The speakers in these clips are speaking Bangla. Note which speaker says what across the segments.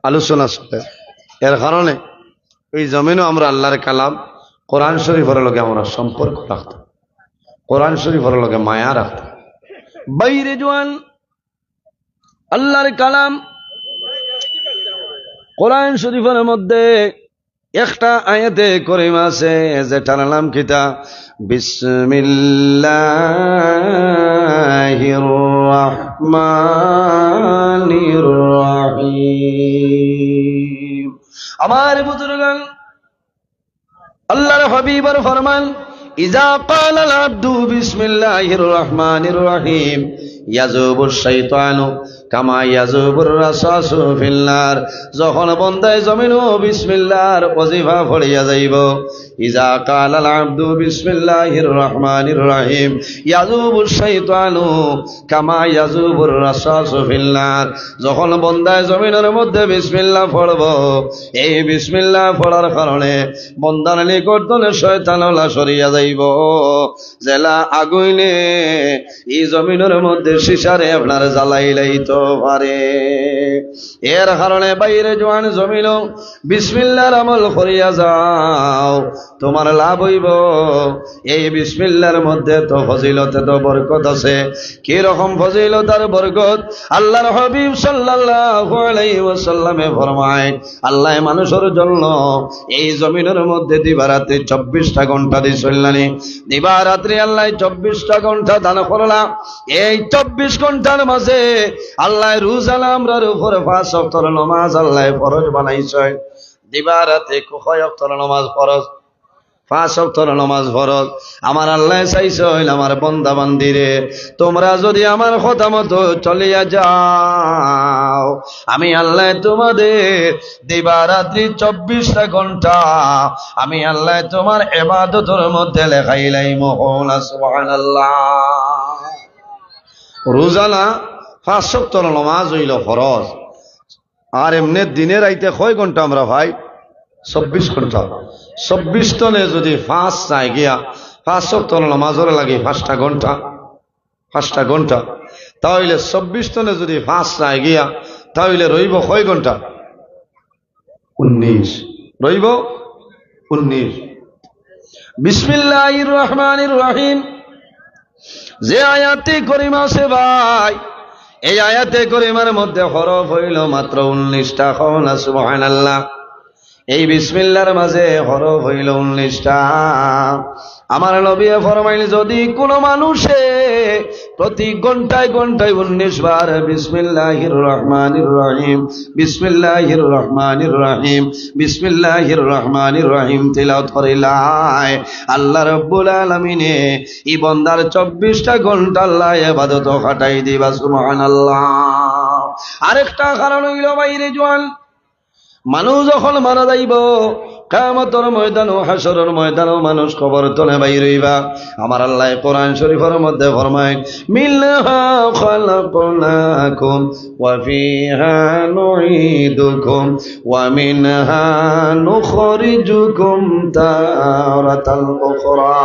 Speaker 1: আলোচনা চলে। এর কারণে এই জমিনও আমরা আল্লাহর কালাম কোরআন শরীফের লগে আমরা সম্পর্ক রাখতাম, কোরআন শরীফের লগে মায়া রাখতাম। বাইরে জোয়ান আল্লাহর কালাম কোরআন শরীফের মধ্যে একটা আয়াতে করিমা আছে যেটার নাম কিতা বিসমিল্লাহির রহমানির রহিম। আমার বুজুর্গান আল্লাহর হাবিবের ফরমান ইজা ক্বালাল আবদু বিসমিল্লাহির রহমানির রহিম ইয়াজুবুশ শাইতানু কামা ইয়াজুবুর রাসাসু ফিল নার। যখন বান্দায় জমিনও বিসমিল্লাহর ওজিফা পড়িয়া যাইব, ইজা ক্বালাল আবদু বিসমিল্লাহির রহমানির রহিম ইয়াজুবুশ শাইতানু কামা ইয়াজুবুর রাসাসু ফিল নার। যখন বান্দায় জমিনের মধ্যে বিসমিল্লাহ পড়ব, এই বিসমিল্লাহ পড়ার কারণে বান্দার নিকট থেকে শয়তান ওলা সরিয়া যাইব। জেলা আগুইনে এই জমিনের মধ্যে শিশারে আপনার জ্বালাই লাইতে পারে। এর কারণে বাইরে জোয়ান জমিন বিসমিল্লাহর আমল করিয়া যাও, তোমার লাভ হইব। এই বিসমিল্লাহর মধ্যে তো ফজিলত, তো বরকত আছে। কি রকম ফজিলত আর বরকত? আল্লাহর হাবিব সাল্লাল্লাহু আলাইহি ওয়াসাল্লামে ফরমায়, আল্লাহ মানুষের জন্য এই জমিনের মধ্যে দিবারাত্রি 24টা ঘন্টা দিছল্লানি। দিবারাত্রি আল্লাহ 24টা ঘন্টা দান করলা। এই 24 ঘন্টার মাঝে আল্লাহ রোজানা আমরার উপর 5 ওয়াক্তের নামাজ আল্লাহ ফরজ বানাইছে। দিবারাত্রি কয় ওয়াক্তের নামাজ ফরজ? 5 ওয়াক্তের নামাজ ফরজ। আমার আল্লাহ চাইছে আমার বান্দা বান্দিরে, তোমরা যদি আমার কথা মতো চলিয়া যাও, আমি আল্লাহ তোমাদের দিবারাত্রি 24টা ঘন্টা আমি আল্লাহ তোমার ইবাদতের মধ্যে লেখাইলাই। মোহনা সুবহানাল্লাহ। রোজানা 5 ওয়াক্তের নামাজ হইল ফরজ। আর এমনি দিনে রাইতে কয় ঘন্টা আমরা ভাই? 24 ঘন্টা। 24 তনে যদি 5 চাই গিয়া 5 ওয়াক্তের নামাজের লাগে 5টা ঘন্টা, 5টা ঘন্টা, তাহলে 24 তনে যদি 5 চাই গিয়া তাহলে রইব কয় ঘন্টা? 19 রইব, 19। বিসমিল্লাহির রহমানির রহিম যে আয়াতে করিমা আছে ভাই, এই আয়াতে করিমার মধ্যে হরফ হইল মাত্র 19টা। না সুবহানাল্লাহ। এই বিসমিল্লাহর মাঝে হরফ হইল 19টা। আমার নবী ফরমাইল, যদি কোন মানুষে প্রতি ঘন্টায় ঘন্টায় 19 বার বিসমিল্লাহির রহমানির রহিম, বিসমিল্লাহির রহমানির রহিম, বিসমিল্লাহির রহমানির রহিম তিলাওয়াত করিলাই, আল্লাহ রাব্বুল আলামিনে এই বান্দার 24টা ঘন্টা আল্লাহ ইবাদত কাটাই দিবা। সুবহানাল্লাহ। আরেকটা কারণ হইল বাইরে জোয়ান, মানুষ যখন মারা যাইব কিয়ামতের ময়দান ও হাসরের ময়দানও মানুষ কবর তলে বাইর হইবা। আমার আল্লাহ কোরআন শরীফের মধ্যে ফরমায়, মিনহা খালাকনাকুম ওয়া ফিহা নুঈদুকুম ওয়া মিনহা নুখরিজুকুম তারাতাল উখরা।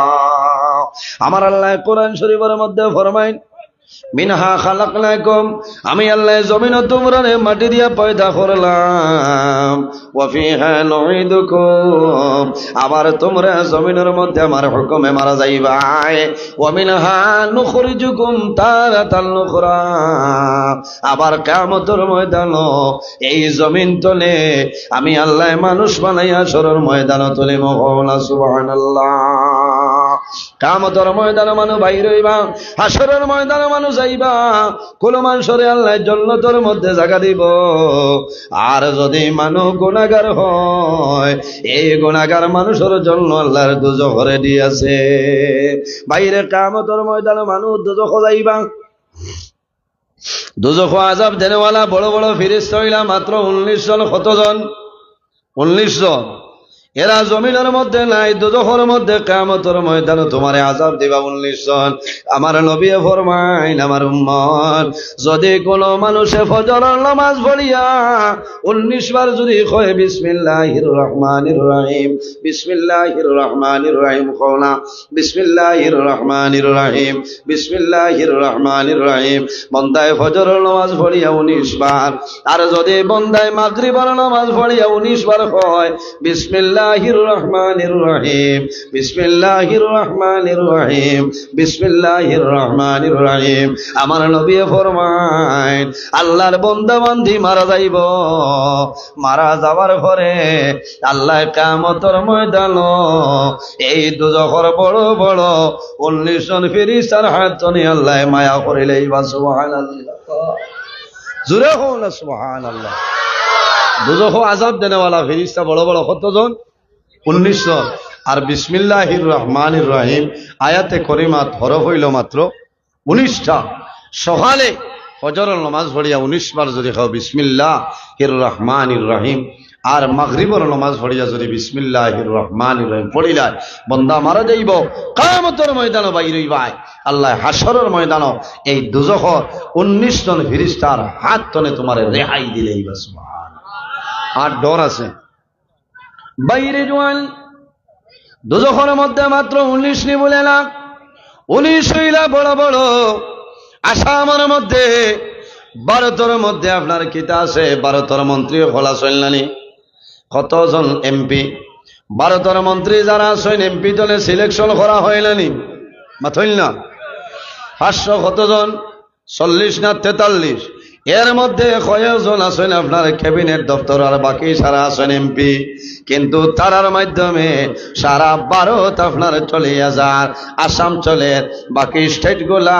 Speaker 1: আমার আল্লাহ কোরআন শরীফের মধ্যে ফরমায়, মিনহা খালাকনাকুম, আমি আল্লাহ জমিন তোমরা মাটি দিয়া পয়দা করলাম, ওয়া ফিহা নুঈদুকুম, আবার তোমরা জমিনের মধ্যে আমার হুকুমে মারা যাইবা, ওয়া মিনহা নুখরিজুকুম তারাতাল উখরা, আবার কিয়ামতের ময়দানে এই জমিন তলে আমি আল্লাহ মানুষ বানাইয়া হাসরের ময়দানে তুলিব। মওলা সুবহানাল্লাহ। কিয়ামতের ময়দানে মানুষ বাইর হইবা, হাসরের ময়দানে মানুষ যাইবা, কোন মানুষরে আল্লাহ জান্নাতের মধ্যে জায়গা দিব। আর যদি মানুষ গুনাহগার হয়, এই গুনাহগার মানুষের জন্য আল্লাহর দোজখরে দিয়েছে। বাইরে কিয়ামতের ময়দানে মানুষ দোজখ যাইবা। দোজখ আযাব দেনেওয়ালা বড় বড় ফেরেশতা হইলা মাত্র 19 জন। কতজন? 19 জন। এরা জমিনের মধ্যে নাই, দুজখের মধ্যে কিয়ামতের ময়দানে তোমারে আযাব দিবা 19 জন। আমার নবী ফরমাইন, আমার উম্মত যদি কোনো মানুষে ফজরের নামাজ পড়িয়া 19 বার যদি কয় বিসমিল্লাহির রহমানির রহিম, বিসমিল্লাহির রহমানির রহিম কওনা, বিসমিল্লাহির রহমানির রহিম, বিসমিল্লাহির রহমানির রহিম, বন্দায় ফজরের নামাজ পড়িয়া 19 বার, আর যদি বন্দায় মাগরিবের নামাজ পড়িয়া 19 বার কয় বিসমিল্লাহির রহমানির রহিম, বিসমিল্লাহির রহমানির রহিম, বিসমিল্লাহির রহমানির রহিম, আমার নবী ফরমায় আল্লাহর বান্দা বান্দি মারা যাইব, মারা যাওয়ার পরে আল্লাহ কিয়ামতের ময়দানে এই দুজখের বড় বড় 19 জন ফেরেশতার হাত নিয়ে আল্লাহ মায়া করে লইবা। সুবহানাল্লাহ, জোরে হোক না সুবহানাল্লাহ। দুজখ আযাব দেনেওয়ালা ফেরেশতা বড় বড় কতজন? 19 জন। আর বিসমিল্লাহির রহমানির রহিম আয়াতে করিমাত হরফ হইল মাত্র 19টা। সকালে ফজরের নামাজ পড়িয়া 19 বার যদি খাও বিসমিল্লাহির রহমানির রহিম, আর মাগরিবের নামাজ পড়িয়া যদি বিসমিল্লাহির রহমানির রহিম পড়িলা, বান্দা মারা যাইব, কিয়ামতের ময়দানে বাইর হইবাই। আল্লাহ হাসরের ময়দানে এই দুজখর 19 জন ফেরেশতার হাত তনে তোমার রেহাই দিলেই বাস। সুবহানাল্লাহ। আর ডর আছে বাইরে জোয়ান দুজখের মধ্যে মাত্র 19 নি বলে না, 19 হইলা বড় বড় আসামের মধ্যে 12টার মধ্যে আপনার কিতা আছে, 12টার মন্ত্রী খোলা চললানি, কতজন এমপি, 12টার মন্ত্রী যারা আছেন এমপি দলে সিলেকশন করা হইলানি, মাথইল না 500 কতজন, 40 না 43, এর মধ্যে কয়েকজন আছেন আপনার ক্যাবিনেট দপ্তর, আর বাকি সারা আছেন এমপি। কিন্তু তারার মাধ্যমে সারা ভারত আপনার চলিয়া যার, আসাম চলে, বাকি স্টেট গুলা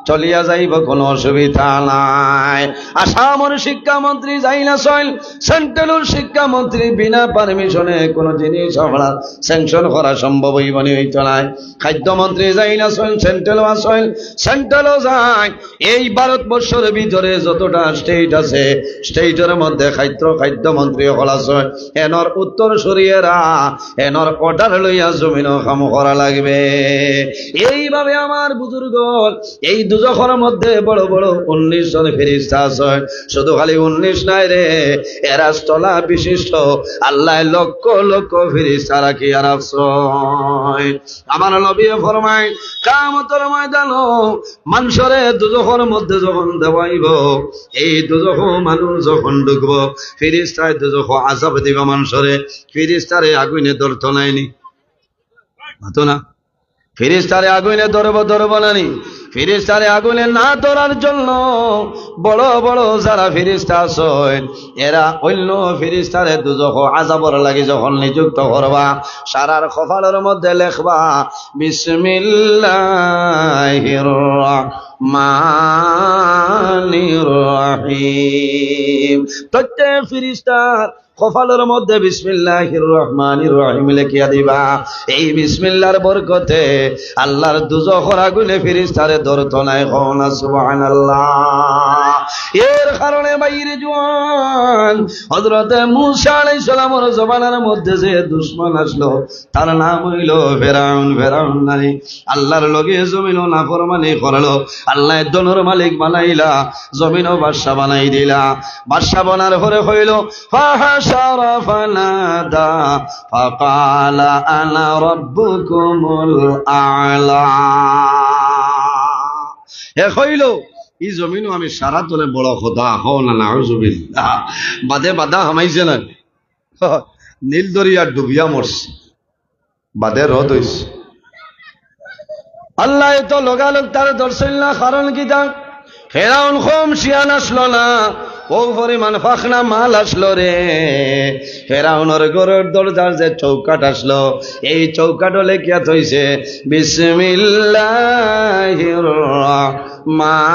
Speaker 1: চলিয়া যাইব, কোনো অসুবিধা নাই। আসামের শিক্ষামন্ত্রী যাই না চল, সেন্ট্রালের শিক্ষামন্ত্রী বিনা পারমিশনে কোনো জিনিস আপনার স্যাংশন করা সম্ভব হইবনি, হইতো নাই। খাদ্যমন্ত্রী যাই না চল, সেন্ট্রালও আসল, সেন্ট্রালও যায়। এই ভারতবর্ষের ভিতরে যতটা স্টেট আছে, স্টেটের মধ্যে খাদ্যমন্ত্রী হল আছে, এনর উত্তর সরিয়েরা এনর অর্ডার লইয়া জমিন কাম করা লাগবে। এইভাবে আমার বুজুর্গ এই দুজখের মধ্যে বড় বড় 19 জন ফেরেশতা আছে। শুধু খালি 19 নাই রে, এরা স্থলা বিশিষ্ট আল্লাহ লক্ষ লক্ষ ফেরেশতা রাখিয়া রাখছেন। আমার নবী ফরমায় কিয়ামতের ময়দানে মানুষরে দুজখের মধ্যে যখন দেওয়াইব, এই দুজখ মানুষ যখন ঢুকব, ফেরেশতায় দুজখ আযাব দিব মানুষরে। ফেরেশতারে আগুনে ধরতো নাইনি, হতো না? ফেরেশতারে আগুনে ধরব নানি? ফেরেশতারে আগুনে না ধরার জন্য বড় বড় যারা ফেরেশতা আছেন, এরা অন্য ফেরেশতারে দুজখ আযাবর লাগি যখন নিযুক্ত করবা, সারার কপালের মধ্যে লেখবা বিসমিল্লাহির রহমানির রহিম। প্রত্যেক ফেরেশতার কপালের মধ্যে বিসমিল্লাহির রহমানির রহিম লিখিয়া দিবা। এই বিসমিল্লাহর বরকতে আল্লাহর দুজখের আগুনে ফেরেশতারে ধরতো নাই, কওনা সুবহানাল্লাহ। এর কারণে বাইরে জওয়ান হযরত মূসা আলাইহিস সালামের জবানের মধ্যে যে দুশমন আসলো, তার নাম হইল ফেরাউন। ফেরাউন নাই আল্লাহর লগে জমিনও নাফরমানি করলো, আল্লাহ দনের মালিক বানাইলা, জমিনও বাদশা বানাই দিলা। বাদশা বানার পরে হইল ফাহাশারা ফানাদা ফাকালা আনা রাব্বুকুমুল আ'লা। এ হইল এই জমিনও আমি সারা তোরে বড় খোদা হও না, নাউজুবিল্লাহ। বাদে বাদা হামাইছে না, নীল দরিয়া ডুবিয়া মরছে, বাদে রদ হইছে। আল্লাহ তো লগালগ তার দর্শন না, কারণ কি তা ফেরাউন কম শিয়ান আসলো না, ও পরিমাণ ফাখনা মাল আসলো রে। ফেরাউনের ঘরের দরজার যে চৌকাট আসলো, এই চৌকাটও লেখিয়া থইছে বিসমিল্লাহির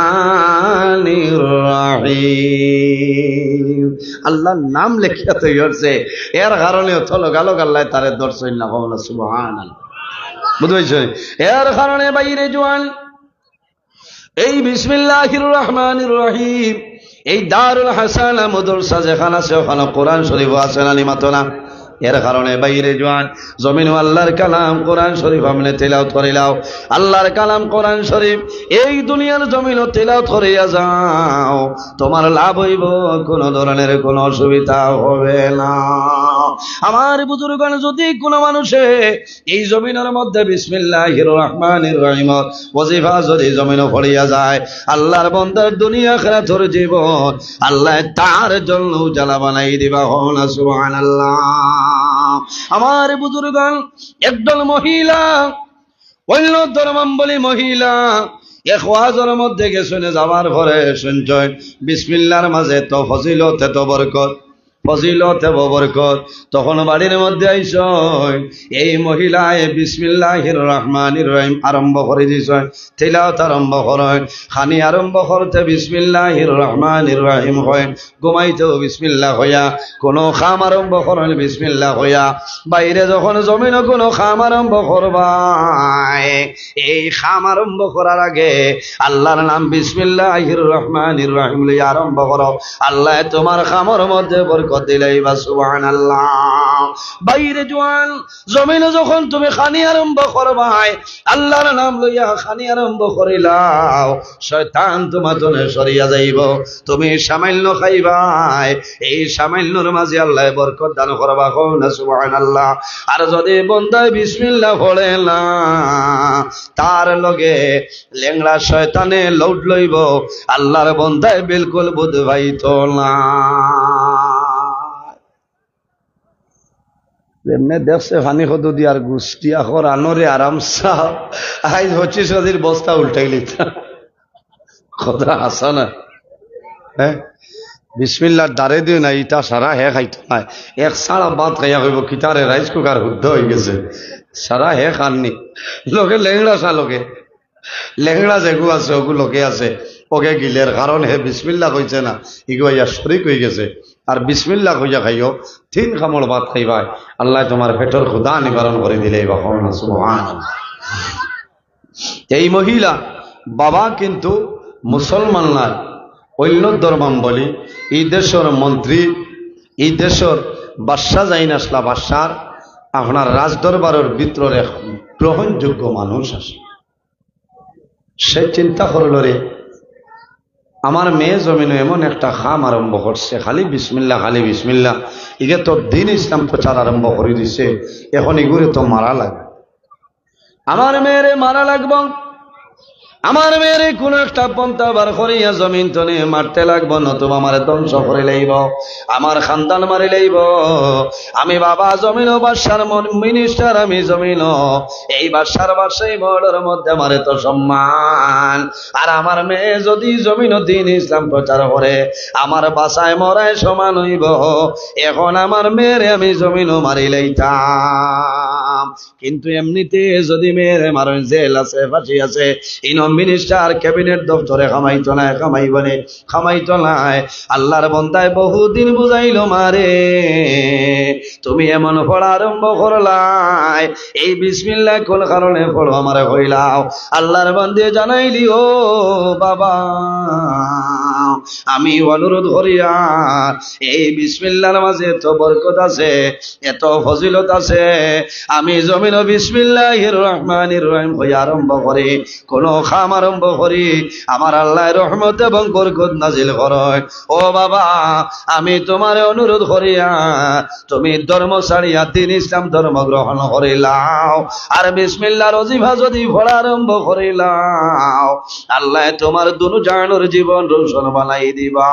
Speaker 1: রাহমানির রহিম, আল্লাহর নাম লেখিয়া থইছে। এর কারণে তো লগালগ আল্লাহ তারে দর্শন না, কওনা সুবহানাল্লাহ। বুঝাইছে? এর কারণে বাইরে জওয়ান এই বিসমিল্লাহির রহমানির রহিম, এই দারুল হাসানা মাদ্রাসা যেখানে আছে ওখানে কোরআন শরীফ আছে না, নিমাতো না? এর কারণে বাইরে জওয়ান জমিন আল্লাহর কালাম কোরআন শরীফ আমনে তেলাওয়াত করিলাও আল্লাহর কালাম কোরআন শরীফ এই দুনিয়ার জমিনও তেলাওয়াত করিয়া যাও তোমার লাভ হইব কোন ধরনের কোনো অসুবিধা হবে না আমার বুজুর্গগণ যদি কোন মানুষে এই জমিনের মধ্যে বিসমিল্লাহির রহমানির রহিম ওয়াজিফা যদি জমিনও পড়িয়া যায় আল্লাহর বান্দার দুনিয়া আখিরাতের জীবন আল্লাহ তার জন্য উজালা বানাই দিবা হনা সুবহানাল্লাহ আমার বুজুর্গগণ একদল মহিলা অন্য ধর্মাবলী মহিলা এক ওয়াজের মধ্যে গেছনে যাওয়ার পরে শুনছেন বিসমিল্লাহর মাঝে তো ফজিলত এত বরকত ফজিলত এবং বরকত তখন বাড়ির মধ্যে আইসন এই মহিলায় বিসমিল্লাহির রহমানির রহিম আরম্ভ করে দিয়েছেন তিলাওয়াত আরম্ভ করেন খানি আরম্ভ করতে বিসমিল্লাহির রহমানির রহিম হয় ঘুমাইতেও বিসমিল্লাহ হইয়া কোনো খাম আরম্ভ করেন বিসমিল্লাহ হইয়া বাইরে যখন জমিন কোনো খাম আরম্ভ করবাই এই খাম আরম্ভ করার আগে আল্লাহর নাম বিসমিল্লাহির রহমানির রহিম লইয়া আরম্ভ করো আল্লাহ তোমার খামের মধ্যে বরকত দিলাইবা সুবহানাল্লাহ বাইরে জওয়ান জমিনে যখন তুমি খানি আরম্ভ করবাই আল্লাহর নাম লইয়া খানি আরম্ভ করিলাও শয়তান তোমার জন্য সরিয়া যাইব তুমি সামান্য খাইবাই এই সামান্যর মাঝে আল্লাহ বরকত দান করবা না সুবহানাল্লাহ আর যদি বান্দায় বিসমিল্লাহ পড়ে না তার লগে লেংড়া শয়তানে লউট লইব আল্লাহর বান্দায় বিলকুল বুঝ ভাইতো না এমনি দেখছে ফানি কদু দিয়ার গুষ্টি আখর আনরে আরাম সাহ আইজ 25 বস্তা উল্টাই লিতাম কথা আসা না হ্যাঁ বিসমিল্লাহর দ্বারে দিও না ইটা সারা হে খাইতো না এক সারা বাদ খাইয়া কইব কিতারে রাইস কুকার শুদ্ধ হয়ে গেছে সারা হে খাননি লোকে লেংড়া সা লোকে লেংড়া যেগু আছে ওগু লোকে আছে ওকে গিলের কারণ হে বিসমিল্লাহ কইছে না ইগো ইয়া শরিক হয়ে গেছে আর বিসমিল্লাহ কইয়া খাইও 3 খামড় ভাত খাইবাই আল্লাহ তোমার পেটের ক্ষুধা নিবারণ করে দিলে সুবহানাল্লাহ এই মহিলা বাবা কিন্তু মুসলমান নয় অন্য ধর্মাবলী এই দেশের মন্ত্রী এই দেশের বাদশা যাইন আসলা বাদশার আপনার রাজদরবারের ভিতরে গ্রহণযোগ্য মানুষ আসে সে চিন্তা করল রে আমার মেয়ে জমিনে এমন একটা খাম আরম্ভ করছে খালি বিসমিল্লাহ ইগে তো দিন ইসলাম প্রচার আরম্ভ করে দিছে এখন এগুলো তো মারা লাগে আমার মেয়েরে মারা লাগব আমার মেয়েরে কোন একটা পন্থা বার করিয়া জমিন তনে মারতে লাগবো নতুবা আমার ধ্বংস করে লইব আমার খানদান মারি লইব আমি বাবা জমিন বাদশার মিনিস্টার আমি জমিন এই বাদশার বাদশাই বড়ের মধ্যে আমার তো সম্মান আর আমার মেয়ে যদি জমিন দিন ইসলাম প্রচার করে আমার বাসায় মরায় সমান হইব এখন আমার মেয়েরে আমি জমিনও মারি লইতাম কিন্তু এমনিতে যদি মেয়েরে মারেন জেল আছে ফাঁসি আছে মিনিস্টার ক্যাবিনেট দপ্তরে খামাইতো না খামাইতো না আল্লাহর বান্দায় বহুদিন বুঝাইলো মারে তুমি এমন পড়া আরম্ভ করলাই এই বিসমিল্লাহ কোন কারণে পড়ো আমারে কইলাও আল্লাহর বান্দে জানাইলি ও বাবা আমি অনুরোধ করিয়া এই বিসমিল্লাহর মাঝে এত বরকত আছে এত ফজিলত আছে আমি জমিন বিসমিল্লাহির রহমানির রহিম হইয়া আরম্ভ করি কোন খাম আরম্ভ করি আমার আল্লাহর রহমত এবং বরকত নাজিল করে ও বাবা আমি তোমার অনুরোধ করিয়া তুমি ধর্ম ছাড়িয়া দিন ইসলাম ধর্ম গ্রহণ করিলাও আর বিসমিল্লাহর ওজিফা যদি পড়া আরম্ভ করিলাও আল্লাহ তোমার দুনু জাহানের জীবন রোশন বানাই দিবা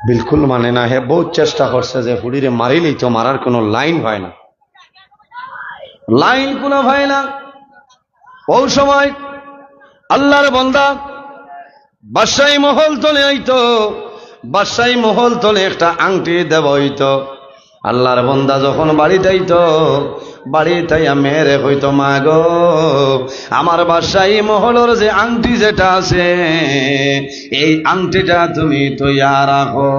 Speaker 1: বিলকুল মানে না হে বহুত চেষ্টা করছে যে ফুড়িরে মারিলেই তো মারার কোনো লাইন হয় না লাইন কোনো হয় না ওই সময় আল্লাহর বান্দা বাদশাহী মহল তলে আইতো বাদশাহী মহল তলে একটা আংটি দেব হইতো আল্লাহর বান্দা যখন বাড়িতে আইতো বাড়িতে মেয়েরে হইতো মা গো আমার বাদশাহী মহলের যে আংটি যেটা আছে এই আংটিটা তুমি তৈয়া রাখো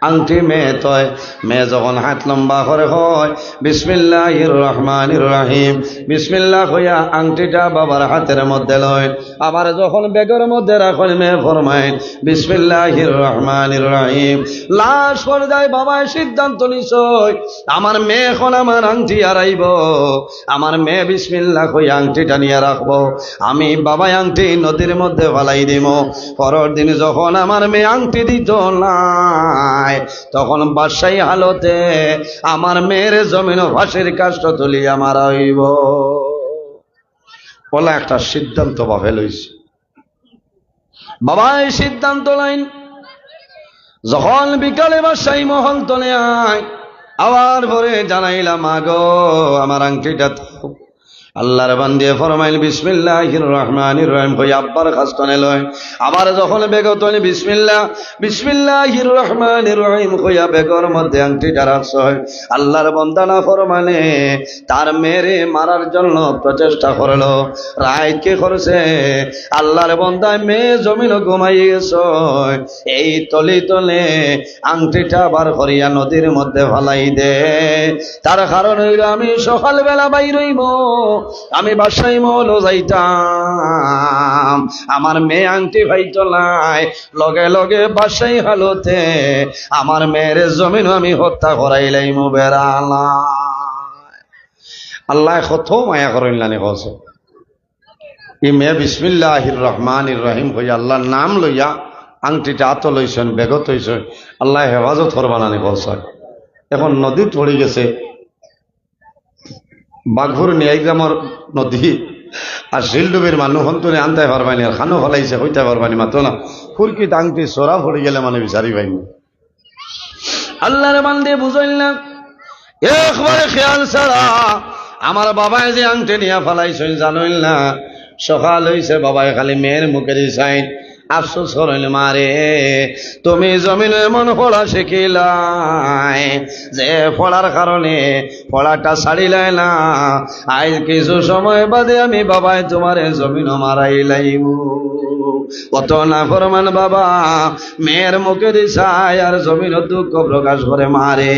Speaker 1: আংটি মেয়ে তয় মেয়ে যখন হাত লম্বা করে হয় বিসমিল্লাহির রহমানির রহিম বিসমিল্লাহ হইয়া আংটিটা বাবার হাতের মধ্যে লয়। আবার যখন বেগের মধ্যে রাখেন মেয়ে ফরমায় বিসমিল্লাহির রহমানির রহিম। লাশ পর্যায়ে বাবায় সিদ্ধান্ত নিছয় আমার মেয়ে এখন আমার আংটি হারাইব, আমার মেয়ে বিসমিল্লাহ হইয়া আংটিটা নিয়ে রাখবো, আমি বাবাই আংটি নদীর মধ্যে ফালাই দিব। পরের দিন যখন আমার মেয়ে আংটি দিত না তখন বাদশাহী হালতে আমার মেয়ের জমিন ফাঁসির কাষ্ট তুলিয়া মারা হইব বলে একটা সিদ্ধান্ত বাপে লইছে। বাবা এই সিদ্ধান্ত লাইন যখন বিকালে বাদশাহী মহল তলে আয় আবার পরে জানাইলাম আগো আমার আংটিটা আল্লাহর বান্দিয়ে ফরমাইল বিসমিল্লাহির রহমানির রহিম কই আব্বার কাস্তনে লয়। আবার যখন বেগতনে বিসমিল্লাহির রহমানির রহিম কইয়া বেগর মধ্যে আংটিটা রাখছয় আল্লাহর বান্দা না ফরমানে তার মেরে মারার জন্য প্রচেষ্টা করলো। রায় কে করছে আল্লাহর বান্দায় মেয়ে জমিন ঘুমাইয়েছ এই তলে তলে আংটিটা বার করিয়া নদীর মধ্যে ফালাই দে। তার কারণ হইল আমি সকালবেলা বাইর হইব, আমি বাসায় মহল যাইতাম, আমার মেয়ে আংটি ভাইতো নাই, লগে লগে বাসায় হালতে আমার মেয়ের জমিন আমি হত্যা করাইলাইম বেড়ালা। আল্লাহ কত মায়া করেন কছে ই মেয়ে বিসমিল্লাহির রহমানির রহিম হইয়া আল্লাহর নাম লইয়া আংটিটা আত লইছেন বেগত হইছেন আল্লাহ হেফাজত করবানানি কছে। এখন নদী পড়ে গেছে বাঘপুর নিয়াইগ্রামর নদী আর শিলডুবির মানুষ হন্তনে আনতে পারবানি আর খানো ফলাইছে হইতে পারবানি মাত্র না ফুরকি টাংটি সরা পড়ে গেলে মানে বিচারি পাইনি। আল্লাহর বান্দে বুঝইল না একবারে খেয়াল ছাড়া আমার বাবায় যে আংটি নিয়ে ফেলাইছিল জানইল না। সকাল হইছে বাবায় খালি মেয়ের মুখের সাইন আফসোস করেন মারে তুমি জমিন এমন পড়া শিখিলাই যে পড়ার কারণে পড়াটা ছাড়িলাই না, আজ কিছু সময় বাদে আমি বাবাই তোমার জমিন মারাইলাইব। কত না ফরমান বাবা মেয়ের মুখে দিছাই আর জমিন দুঃখ প্রকাশ করে মারে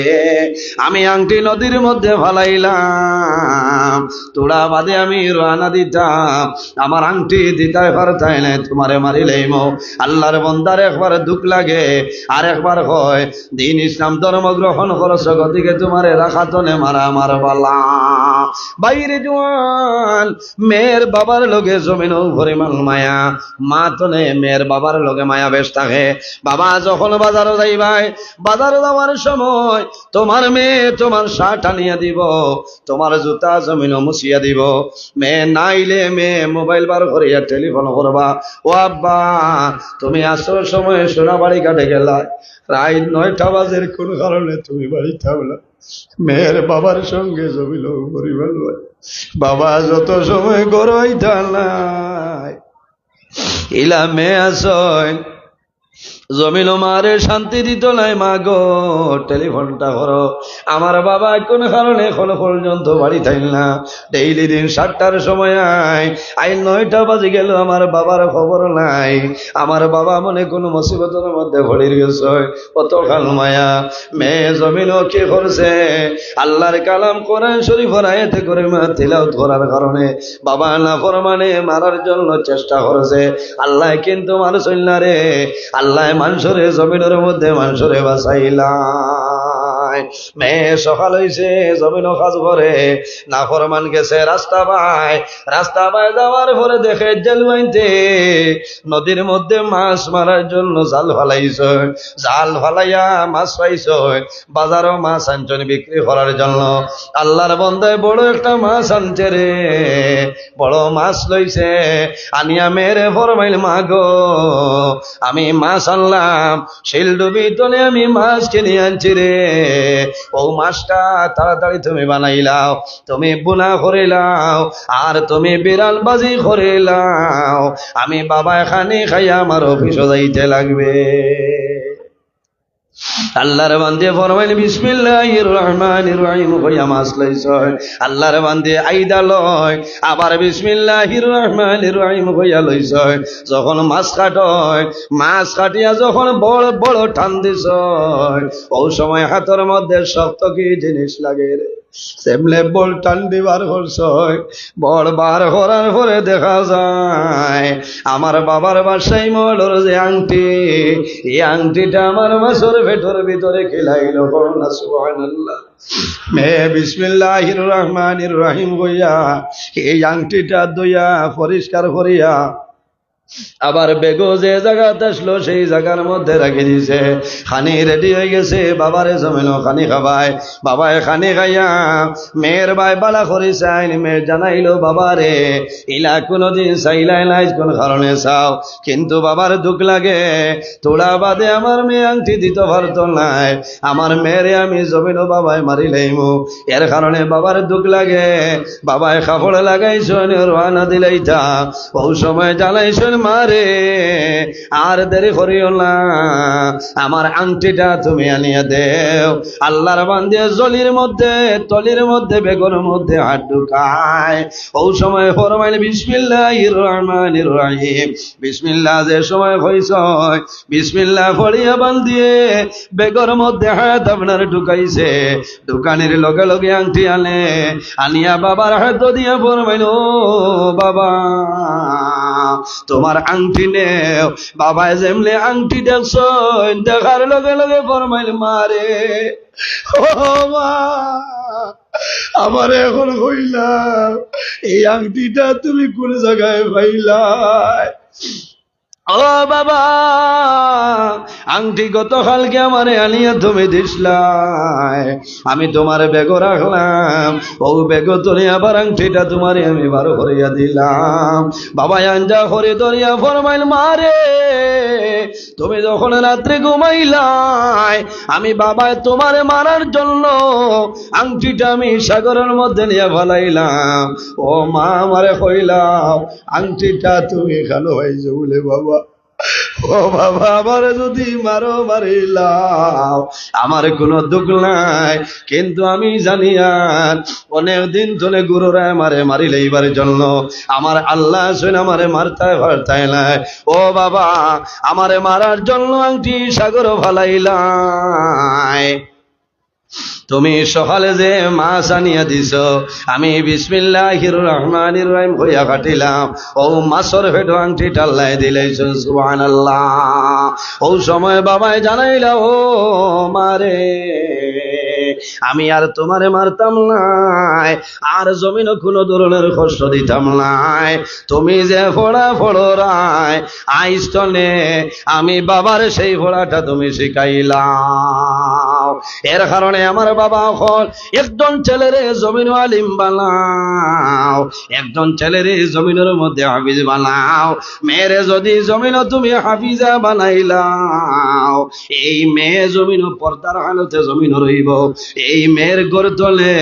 Speaker 1: আমি আংটি নদীর মধ্যে ফালাইলাম, তোরা বাদে আমি রানা দিতাম, আমার আংটি দিতাই পারতাই না, তোমারে মারিলাইম। আল্লাহর বন্দার একবার দুঃখ লাগে আর একবার হয় দিন ইসলাম ধর্ম গ্রহণ করছ গতিকে তোমারে রাখাতনে মারা আমার বালা। বাইরে জোয়ান মেয়ের বাবার লগে জমিন পরিমাণ মায়া, মা তনে মেয়ের বাবার লগে মায়া বেশ থাকে। বাবা যখন বাজারে যাইবাই বাজারে যাওয়ার সময় তোমার মেয়ে তোমার শার্ট আনিয়া দিব, তোমার জুতা জমিন মুছিয়া দিব, মেয়ে নাইলে মেয়ে মোবাইল বার করিয়া টেলিফোন করবা ও আব্বা তুমি আসর সময় সোনা বাড়ি কাটে গেলা, রাত 9টা বাজের কোন কারণে তুমি বাড়ি থাকলা, মেয়ের বাবার সঙ্গে জমিল পরিবার বাবা যত সময় গড়াই থালাই ইলা মেয়ে আসয় জমিল মারে শান্তি দিত নাই। মা গো টেলিফোনটা করো, আমার বাবা কোন কারণে এখন পর্যন্ত বাড়ি থাইল না, ডেইলি দিন 7টার সময় আই 9টা বাজে গেল আমার বাবার খবর নাই, আমার বাবা মনে কোন মুসিবতের মধ্যে পড়ে গেছে। কত কাল মায়া মেয়ে জমিন কি করছে আল্লাহর কালাম কোরআন শরীফ আয়াতে করে তিলাওয়াত করার কারণে বাবা না ফরমানে মারার জন্য চেষ্টা করেছে, আল্লাহ কিন্তু মারছিল না রে, আল্লাহ মানুষরে জমিনের মধ্যে মানুষরে বাঁচাইলাই। মেয়ে সকাল হইছে জমিন কাজ করে না ফরমান গেছে রাস্তা বাই যাওয়ার পরে দেখে জাল বাইতে নদীর মধ্যে মাছ মারার জন্য জাল ফালাইছ, জাল ফালাইয়া মাছ পাইছ, বাজারও মাছ আনছেন বিক্রি করার জন্য। আল্লাহর বন্দায় বড় একটা মাছ আনছে রে, বড় মাছ লইছে আনিয়া মেরে ফরমাইল মা গো আমি মাছ আনলাম শিলডুবি তলে আমি মাছ কিনে আনছি রে, ও মাছটা তাড়াতাড়ি তুমি বানাইলাও, তুমি বুনা করিলাও আর তুমি বিড়াল বাজি করিলাও, আমি বাবা এখানে খাইয়া আমার অফিসে যাইতে লাগবে। আল্লাহর বান্দে ফরমাইল বিসমিল্লাহির রহমানির রহিম কইয়া মাছ লইছ, আল্লাহর বান্দে আইদা লয় আবার বিসমিল্লাহির রহমানির রহিম কইয়া লইছ। যখন মাছ কাটয়, মাছ কাটিয়া যখন বড় বড় টান দিছ, ও সময় হাতের মধ্যে শক্ত কি জিনিস লাগে রে, সেমলে বল টান দিবার করছ, বড় বার করার পরে দেখা যায় আমার বাবার বাসায় মলর যে আংটি, এই আংটিটা আমার মাছের ভেতর ভিতরে খেলাইল। সুবহানাল্লাহ। মে বিসমিল্লাহির রহমানির রহিম কইয়া এই আংটিটা দইয়া পরিষ্কার করিয়া আবার বেগো যে জায়গাতে আসলো সেই জায়গার মধ্যে রাখি দিছে। খানি রেডি হয়ে গেছে, বাবারে জমিনো খানি খাবায়। বাবায় খানি খাইয়া মেয়ের বাই বালা করি চাইন, মেয়ের জানাইলো বাবারে ইলা কোনদিন চাইলাই নাই, কোন কারণে চাও, কিন্তু বাবার দুঃখ লাগে, তোলা বাদে আমার মেয়ে আংটি দিতে পারত নাই, আমার মেয়েরে আমি জমিনো বাবায় মারি লাইমু, এর কারণে বাবার দুঃখ লাগে। বাবায় কাপড় লাগাইছেন, রানা দিলাইতা, ও সময় জ্বালাইছেন মারে আর দেরি করিও না, আমার আংটিটা তুমি আনিয়া দেও। আল্লাহর বান্দে জলির মধ্যে তলির মধ্যে বেগর মধ্যে হাত ঢুকায়। ও সময় ফরমাইল বিসমিল্লাহির রহমানির রহিম, বিসমিল্লাহ যে সময় হইছ, বিসমিল্লাহ পড়িয়া বান্দিয়ে বেগর মধ্যে হাত আপনার ঢুকাইছে, ঢুকানির লগে লগে আংটি আনে, আনিয়া বাবার হাত দিয়া ফরমাইল ও বাবা তোমার আংটি নেও। বাবায় যেমলে আংটি দেখছ, দেখার লগে লগে ফরমাইল মারে ও মা আমার এখন হইলাম এই আংটিটা তুমি কোন জায়গায় পাইলাই? ও বাবা আংটি গতকালকে আমারে আনিয়া তুমি দিসলাই, আমি তোমার বেগ রাখলাম, ও বেগ তুমি আবার আংটিটা তোমারে আমি বার করিয়া দিলাম। বাবা আঞ্জা করে ধরিয়া ফরমাইল মারে তুমি যখন রাত্রে ঘুমাইলাই, আমি বাবায় তোমারে মারার জন্য আংটিটা আমি সাগরের মধ্যে নিয়ে ফেলাইলাম। ও মা আমারে কইলাম আংটিটা তুমি এখানে হয়েছে বলে বাবা, ও বাবা আমার যদি মারো মারিলাম আমার কোনো দুঃখ নাই, কিন্তু আমি জানি আর অনেক দিন ধরে গুরুরা মারে মারি লইবার জন্য আমার আল্লাহ শুনে আমারে মারতায় ভারতায় নাই। ও বাবা আমারে মারার জন্য আংটি সাগর ফালাইলাই, তুমি সকালে যে মাছ আনিয়া দিছ, আমি বিসমিল্লাহির রহমানির রহিম হইয়া কাটিলাম, ও মাছের ভেটো আংটি টাল্লাই দিলেছ। সুবহানাল্লাহ। ও সময় বাবায় জানাইলা ও মারে আমি আর তোমারে মারতাম নাই, আর জমিনও কোনো ধরনের কষ্ট দিতাম নাই, তুমি যে ফোড়া ফোড়ায় আইস্তনে আমি বাবার সেই ফোড়াটা তুমি শিখাইলাম। এর কারণে আমার বাবা হল একজন ছেলেরে জমিন আলিম বানাও, একজন ছেলেরে জমিনের মধ্যে হাফিজ বানাও, মেয়েরে যদি জমিন তুমি হাফিজা বানাইলাও, এই মেয়ে জমিন পর্দার হালতে জমিন রইব, এই মেয়ের গড় তলে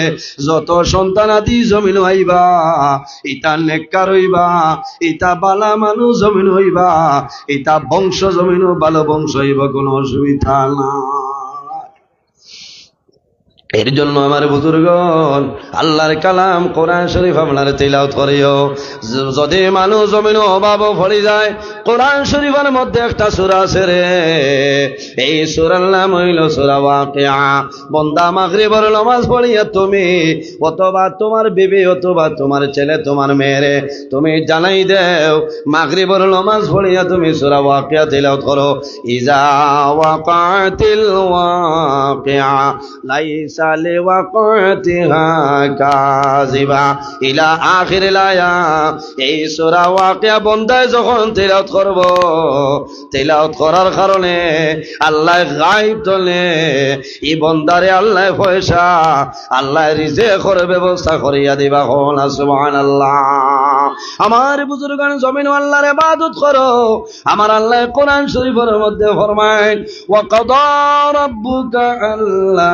Speaker 1: যত সন্তান আদি জমিন হইবা, ইতা নেককার হইবা, ইতা বালা মানুষ জমিন হইবা, ইতা বংশ জমিন ভালো বংশ হইব, কোনো অসুবিধা না। এর জন্য আমার বুজুর্গণ আল্লাহর কালাম কোরআন শরীফ আপনার তিলাওয়াত করিও। যদি মানুষ জমিন অভাব পড়ে যায়, কোরআন শরীফের মধ্যে একটা সূরা আছে রে, এই সূরার নাম হইল সূরা ওয়াকিয়া। বান্দা মাগরিবের নামাজ পড়িয়া তুমি অথবা তোমার বিবি অথবা তোমার ছেলে তোমার মেয়েরে তুমি জানাই দেও, মাগরিবের নামাজ পড়িয়া তুমি সূরা ওয়াকিয়া তিলাওয়াত করো। ইজা ওয়াকাতিল ওয়াকিয়া লাইসা লিওয়াকাতিহা কাযিবা ইলা আখিরিল আয়াত। এই সূরা ওয়াকিয়া বান্দায় যখন তিলাওয়াত করব, তিলাওয়াত করার কারণে আল্লাহ গায়ব তলে এই বান্দারে আল্লাহ পয়সা আল্লাহ রিজিকের ব্যবস্থা করিয়া দিবা। কোন সুবহানাল্লাহ। আমার বুজুর্গান জমিন আল্লাহর ইবাদত করো। আমার আল্লাহ কোরআন শরীফের মধ্যে ফরমায় ওয়া কাদা রাব্বুকা আল্লা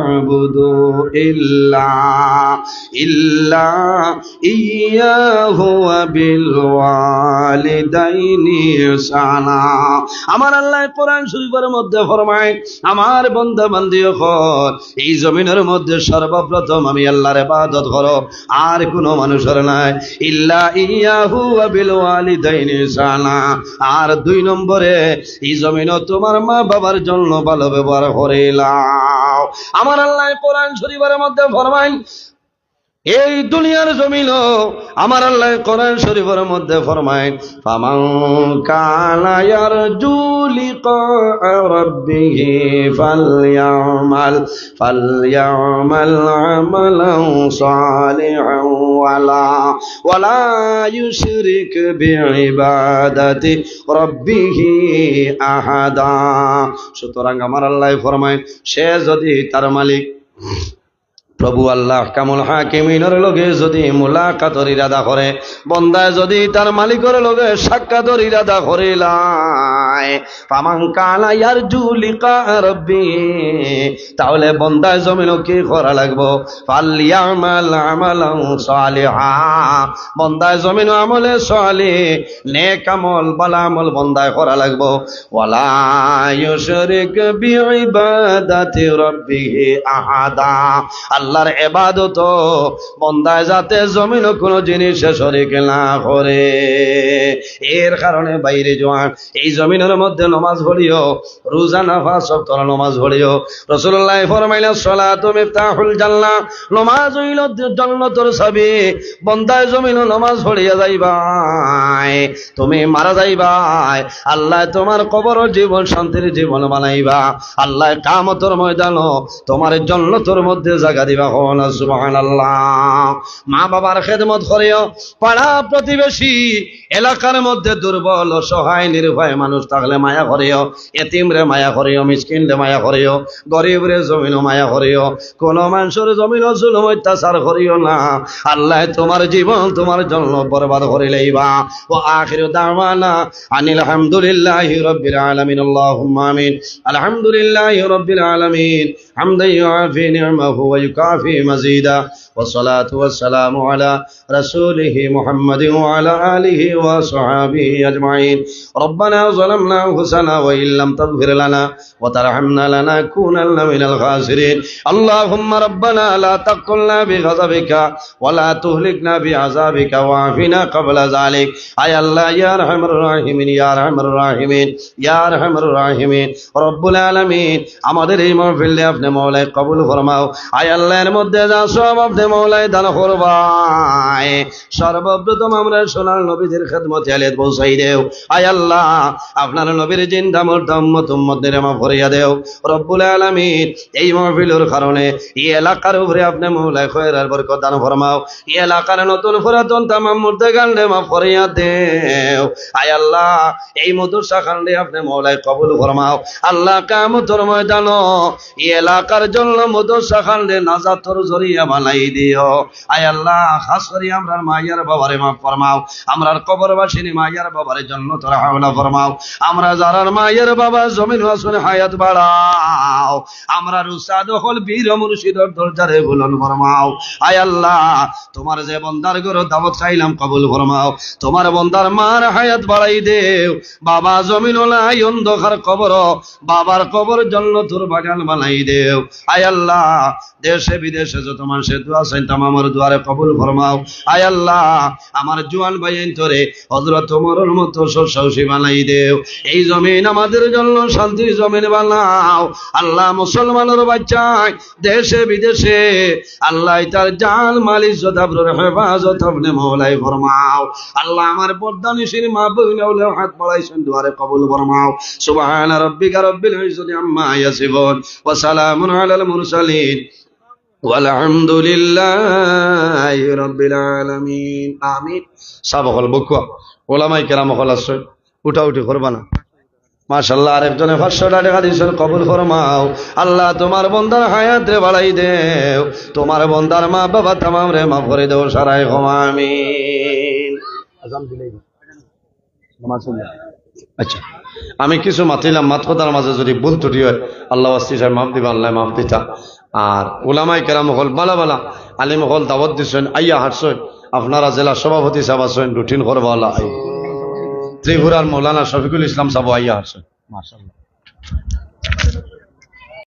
Speaker 1: তা'বুদু ইল্লা ইয়াহু ওয়া বিল ওয়ালিদাইনি ইহসানা। আমার আল্লাহ কোরআন শরীফের মধ্যে ফরমায়, আমার বান্দা বান্দি হল এই জমিনের মধ্যে সর্বপ্রথম আমি আল্লাহর ইবাদত করো, আর কোনো মানুষের নাই। ইল্লা ইয়াহু ওয়া বিল ওয়ালিদাইনি ইহসানা। আর 2 নম্বরে এই জমিনও তোমার মা বাবার জন্য ভালো ব্যবহার করে লাও। আমার আল্লাহ কোরআন শরীফের মধ্যে ফরমায়, এই দুনিয়ার জমিনও আমার আল্লাহ কোরআন শরীফের মধ্যে ফরমায়, ফামান কানা ইয়ারজু লিকা রাব্বিহি ফালইয়ামাল আমালান সালিহান ওয়ালা ইউশরিক বিইবাদাতি রাব্বিহি আহাদা। সুতরাং আমার আল্লাহ ফরমায়, সে যদি তার মালিক প্রভু আল্লাহ কামুল হাকিমিনের লগে যদি মুলাকাতর ইরাদা করে, বন্দায় যদি তার মালিকের লগে সাক্ষাতের ইরাদা করিলায়, ফামান কানা ইয়ারজু লিকা রাব্বি, তাহলে বন্দায় জমিনও কি করা লাগবো? ফালইয়ামাল আমালান সালিহা, বন্দায় জমিনও আমলে সালিহ নেক আমল ভালো আমল বন্দায় করা লাগবো। ওয়ালা ইউশরিক বিইবাদাতি রাব্বিহি আহাদা, আল্লাহর ইবাদত বন্দায় যাতে জমিন কোনো জিনিসে শরীক না করে। এর কারণে বাইরে জোয়ান এই জমিনের মধ্যে নামাজ পড়িও, রোজা নামাজ সব তোরা নামাজ পড়িও। রাসূলুল্লাহ ফরমাইলেন, সালাতু মিফতাহুল জান্নাহ, নামাজ হইল জান্নাতের চাবি। বন্দায় জমিন নামাজ পড়িয়া যাইবাই, তুমি মারা যাইবাই, আল্লাহ তোমার কবর জীবন শান্তির জীবন বানাইবা। আল্লাহ কিয়ামতের ময়দানও তোমার জান্নাতের মধ্যে জায়গা দিবা। সুবহানাল্লাহ। মা বাবার খেদমত করিও, পাড়া প্রতিবেশী এলাকার মধ্যে দুর্বল অসহায় নির্ভয় মানুষ থাকলে মায়া করিও, এতিমরে মায়া করিও, মিসকিনরে মায়া করিও, গরিবরে জমিন মায়া করিও, কোন মানুষের জমিন জুলুম অত্যাচার করিও না। আল্লাহ তোমার জীবন তোমার জন্য বরবাদ করে লইবা। ও আখিরু দাওয়ানা আনিল হামদুলিল্লাহি রাব্বিল আলামিন। আল্লাহুম্মা আমিন। আলহামদুলিল্লাহি রাব্বিল আলামিন হামদান ইউআফি নি'মাহু ওয়া ইউকাফি মাজিদা। والصلاة والسلام على رسوله محمد وعلى آله وصحبه أجمعين. ربنا ظلمنا أنفسنا وإن لم تغفر لنا وترحمنا لنكونن من الخاسرين. اللهم ربنا لا تقتلنا بغضبك ولا تهلكنا بعذابك واعفنا قبل ذلك. أي الله يا أرحم الراحمين يا أرحم الراحمين يا أرحم الراحمين رب العالمين. আমাদের এই মাহফিলে আপনি মওলাই কবুল ফরমাও। আয় আল্লাহর মধ্যে যা সব আপনি মওলাই দান করবাই। সর্বপ্রথম আমরা সোনার নবীদের খেদমতে আলিয়াত পৌঁছাই দেও। আয় আল্লাহ আপনার নবীর জিন্দা মুর্দা উম্মত উম্মতদের মাফ করিয়া দেও রব্বুল আলামিন। এই মাহফিলের কারণে এই এলাকার উপরে আপনি মওলাই খয়রার বরকত দান ফরমাও। এই এলাকার নতুন পুরাতন তামাম মুর্দাগানরে মাফ করিয়া দেও। আয় আল্লাহ এই মাদ্রাসা খানরে আপনি মওলাই কবুল ফরমাও। আল্লাহ কিয়ামতের ময়দানও এই এলাকার জন্য মাদ্রাসা খানরে নাজাতের জরিয়া বানাই দিও। আয় আল্লাহ খাস করে আমরার মাইয়ার বাবারে মাফ ফরমাও। আমরার কবরবাসিনী মাইয়ার বাবারে জান্নাতুল হাওলা ফরমাও। আমরা যারার মাইয়ার বাবা জমিন ওয়াসনে হায়াত বাড়াও। আমরার উস্তাদ হল বীর মুর্শিদর দরজারে বুলন্দ ফরমাও। আয় আল্লাহ তোমার যে বান্দার ঘরে দাওয়াত খাইলাম কবুল ফরমাও। তোমার বান্দার মার হায়াত বাড়াই দেও। বাবা জমিন ওলাই অন্ধকার কবর, বাবার কবর জান্নাতুল বাগান বানাই দেও। আয় আল্লাহ দেশে বিদেশে যত মানুষের দোয়া চাই তামামের দুয়ারে কবুল ফরমাও। আয় আল্লাহ আমার জোয়ান ভাইয়ের তোরে হযরত ওমরের মতো সরসাউসি বানাই দেও। এই জমিন আমাদের জন্য শান্তির জমিন বানাও। আল্লাহ মুসলমানের বাচ্চায় দেশে বিদেশে আল্লাহ তার জান মাল ইজ্জত আবরুর হেফাজত আপনি মওলাই ফরমাও। আল্লাহ আমার পর্দানিশীর মা বোনগুলো হাত বাড়াইছেন দুয়ারে কবুল ফরমাও। সুবহান রাব্বিকা রাব্বিল ইজ্জতি আম্মা ইয়াসিফুন ওয়া সালামুন আলাল মুরসালিন والحمد لله رب العالمين آمين. সাবকল বকুয়া ওলামায়ে কেরাম হল আছে উঠা উঠি করবা না। মাশাআল্লাহ আরেকজনে 500 টাকা দিয়েছেন কবুল ফরমাও। আল্লাহ তোমার বান্দার হায়াত রে বাড়াই দেও। তোমার বান্দার মা বাবা तमाम রে মাফ করে দেও সারাই আমিন। আযান দিলেই নামাজ পড়ো। আচ্ছা, আমি কিছু মাতিলাম, মাত কথার মাঝে যদি ভুল ত্রুটি হয় আল্লাহ আস্তি সাহেব মাফ দিবা, আল্লাহ মাফ দিতা। আর উলামাই কেরাম হল বালা বালা আলিম হল দাওয়াত দিচ্ছেন, আইয়া হাঁটছেন। আপনারা জেলা সভাপতি সাহেব আছেন, রুটিন করবা আল্লাহ। ত্রিপুরার মৌলানা শফিকুল ইসলাম সাহেব আইয়া হাঁটছেন, মাশাআল্লাহ।